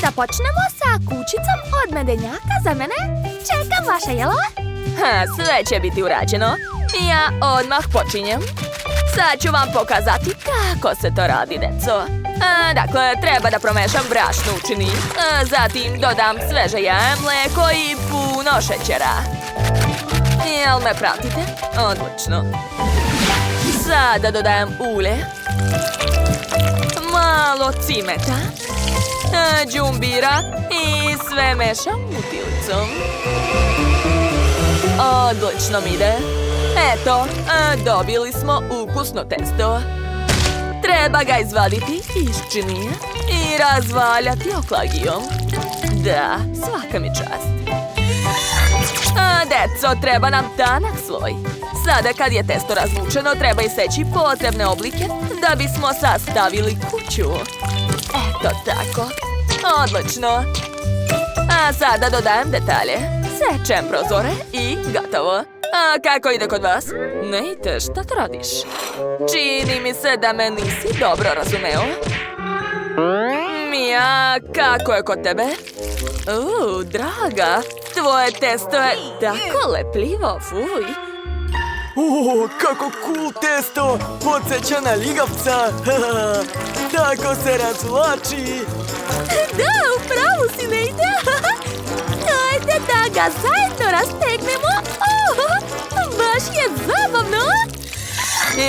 da počnemo sa kućicom od medenjaka za mene. Čekam vaše jelova. Sve će biti urađeno. Ja odmah počinjem. Sad ću vam pokazati kako se to radi, deco. Dakle, treba da promešam brašno u čini. Zatim dodam sveže jaje, mleko i puno šećera. Jel me pratite? Odlično. Sada dodajem ulje. Malo cimeta. Đumbira i sve mešam utilicom. Odlično mi ide. Eto, dobili smo ukusno testo. Treba ga izvaditi iz činije i razvaljati oklagijom. Da, svaka mi čast. Deco, treba nam tanak sloj. Sada kad je testo razvučeno, treba iseći potrebne oblike da bismo sastavili kuću. Eto tako. Odlično. A sada dodajem detalje. Sečem prozore i gotovo. A kako ide kod vas? Nejte, šta to radiš? Čini mi se da me nisi dobro razumeo. Mija, kako je kod tebe? Draga, tvoje testo je tako lepljivo, fuj. Kako cool testo! Podsjeća na ligavca! Tako se razvlači! Da, upravo si, Nejte. Ajde da ga zajedno rastegnemo. Baš je zabavno.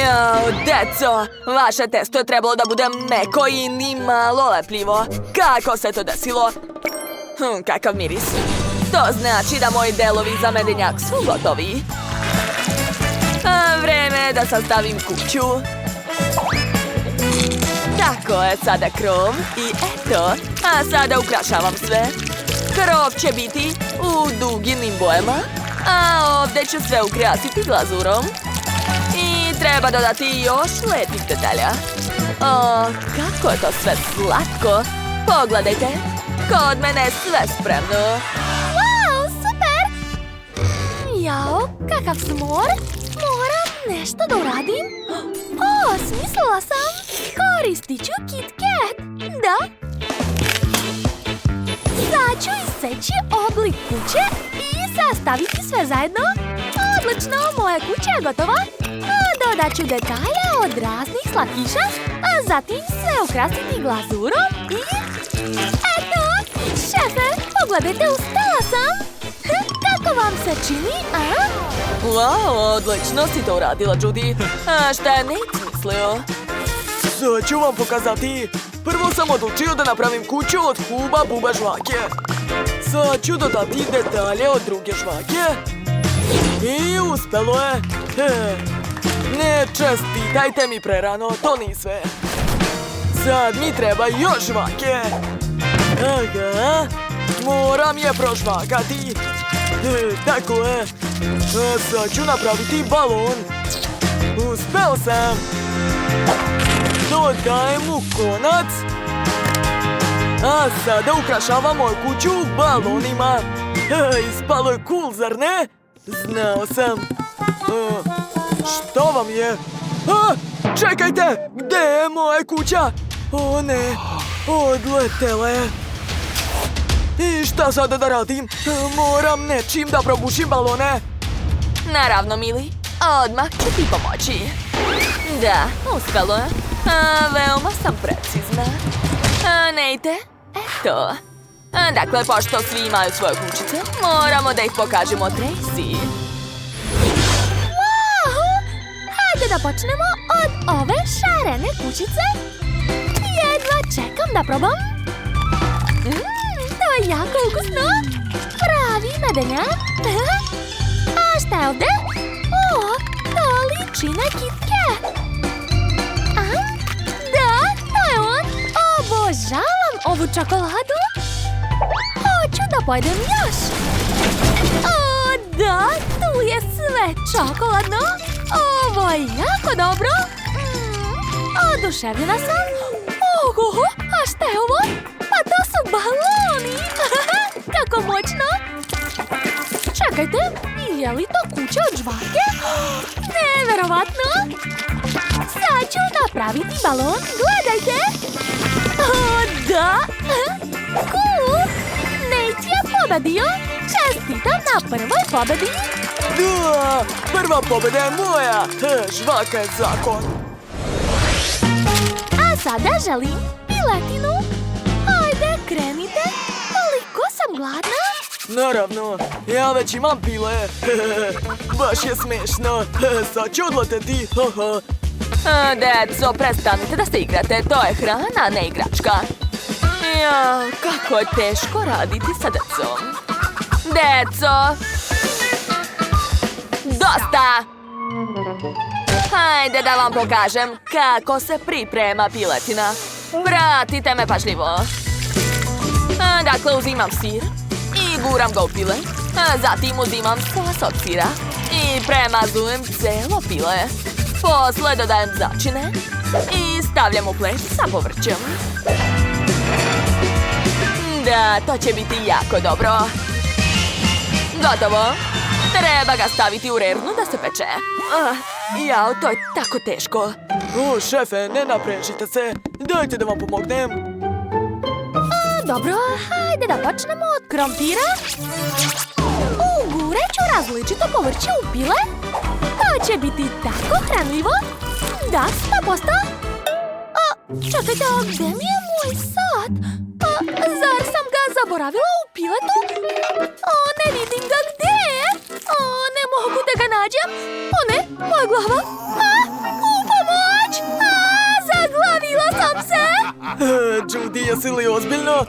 Jao, deco, vaše testo je trebalo da bude meko i ni malo lepljivo. Kako se to desilo? Kakav miris. To znači da moji delovi za medenjak su gotovi. Vreme je da sastavim kuću. Tako je, sada krov i eto. A sada ukrašavam sve. Krov će biti u duginim bojama, a ovdje ću sve ukrasiti glazurom. I treba dodati još lepih detalja. Kako je to sve slatko. Pogledajte, kod mene je sve spremno. Wow, super! Jao, kakav smor. Moram nešto da uradim. Smislila sam. Koristit ću KitKat. Da. Sad ću iseći oblik kuće i sastaviti sve zajedno. Odlično, moja kuća je gotova. Dodat ću detalje od raznih slatkiša, a zatim sve ukrasiti glazurom i... Eto, šefe, pogledajte, uspela sam. Kako vam se čini, a? Wow, odlično si to uradila, Judy. A šta je Nate mislio? Sad ću vam pokazati. Prvo sam odlučio da napravim kuću od Huba Buba žvake. Sad ću dodati detalje od druge žvake. I uspelo je. Ne čestitajte mi prerano, to nije sve. Sad mi treba još žvake. Aha, moram je prožvakati. Tako je. Sad ću napraviti balon. Uspeo sam. Dodajem mu konac. A sada ukrašavam moju kuću balonima. Ispalo je cool, zar ne? Znao sam. Što vam je? Čekajte! Gde je moja kuća? O ne, odletela je. I šta sada da radim? Moram nečim da probušim balone. Naravno, mili. Odmah ću ti pomoći. Da, uspelo je. Veoma sam precizna. Nejte, eto. Dakle, pošto svi imaju svoje kućice, moramo da ih pokažemo Tracy. Wow! Hajde da počnemo od ove šarene kućice. Jedva čekam da probam. To je jako ukusno. Pravi medenjak. A šta je ovde? To liči na KitKat. Da, to je on. Obožavam ovu čokoladu. Hoću da pojedem još. Da, tu je sve čokoladno. Ovo je jako dobro. Oduševljena sam. Oho, a šta je ovo? Pa to su baloni. Kako moćno. Čekajte, je li to kuća od žvake? Neverovatno. Sad ću napraviti balon. Gledajte. Da. Cool. pobedio. Čestitam na prvoj pobedi. Da, prva pobjeda je moja. Žvaka je zakon. A sada želim piletinu. Ajde, krenite. Koliko sam gladna. Naravno, ja već imam pile. Baš je smešno. Sad ću odleteti. Deco, prestanite da se igrate. To je hrana, a ne igračka. Ja, kako je teško raditi sa decom. Deco! Dosta! Hajde da vam pokažem kako se priprema piletina. Pratite me pažljivo. Dakle, uzimam sir i guram ga u pile. Zatim uzimam sos od sira i premazujem celo pile. Posle dodajem začine i stavljam u plet sa povrćem. Da, to će biti jako dobro. Gotovo. Treba ga staviti u rernu da se peče. Jao, to je tako teško. Šefe, ne naprečite se. Dajte da vam pomognem. Dobro, hajde da počnemo od krompira. Ugurat ću različito povrće u pile. To će biti tako hranljivo. Da, 100%. Čekajte, gdje mi je moj sat? Zar sam ga zaboravila u piletu? Ne vidim ga gdje je. Ne mogu da ga nađem. Ne, moja glava. U pomoć! Zaglavila sam se. Judy, jesi li ozbiljno?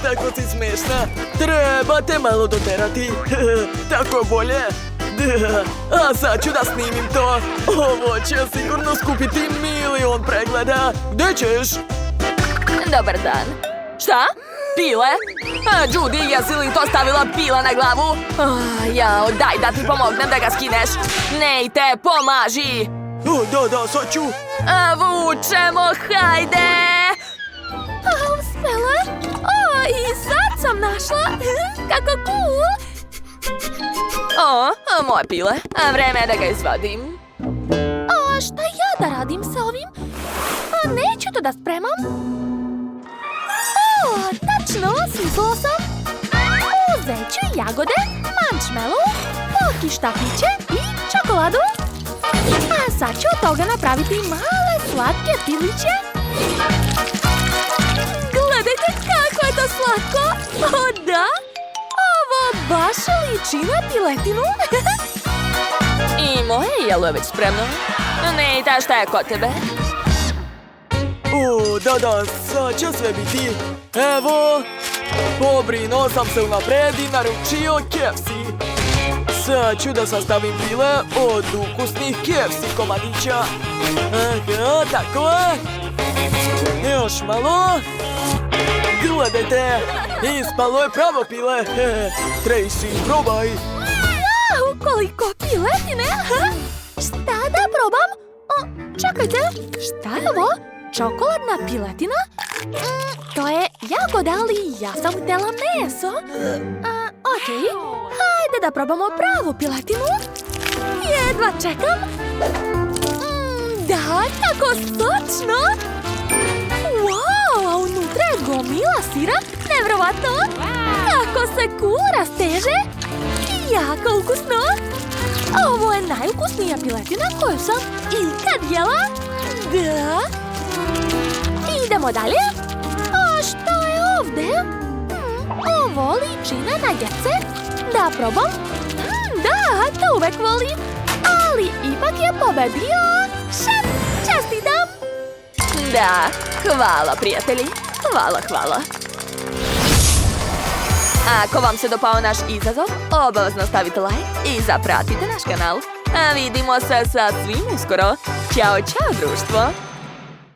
Tako si smešna. Treba te malo doterati. Tako je bolje. A sad ću da snimim to. Ovo će sigurno skupiti 1.000.000 pregleda. Gdje ćeš? Dobar dan. Šta? Pile? Judy, jesi li to stavila pila na glavu? Jao, daj da ti pomognem da ga skineš. Nejte, pomaži! Da, sad ću. Vučemo, hajde! Uspela? I sad sam našla. Kako cool! Moje pile. Vreme je da ga izvadim. Šta ja da radim sa ovim? Neću to da spremam. Tačno, smislila sam. Uzet ću jagode, marshmallow, poki štapiće i čokoladu. A sad ću od toga napraviti male slatke piliće. Gledajte kako je to slatko. Da? Ovo baš liči na piletinu. I moje jelo je već spremno. Nejta, šta je kod tebe? Da, sad će sve biti. Evo, pobrinuo sam se unapred i naručio KFC. Sad ću da sastavim pile od ukusnih KFC komadića. Tako je. Još malo. Gledajte, ispalo je pravo pile. Tracy, probaj. Koliko piletine. Šta da probam? Čekajte, šta je ovo? Čokoladna piletina? To je jagoda, ali ja sam htjela meso. Okej, hajde da probamo pravu piletinu. Jedva čekam. Da, tako sočno. Wow, a unutra je gomila sira. Nevjerovatno. Kako se kura steže. Jako ukusno. Ovo je najukusnija piletina koju sam ikad jela. Da. Idemo dalje. A što je ovdje? Ovo liči na nagetse. Da probam. Da, to uvek volim. Ali ipak je pobedio šef. Čestitam. Da, hvala prijatelji. Hvala. Ako vam se dopao naš izazov, obavezno stavite like i zapratite naš kanal. A vidimo se sa svim uskoro. Ćao, društvo!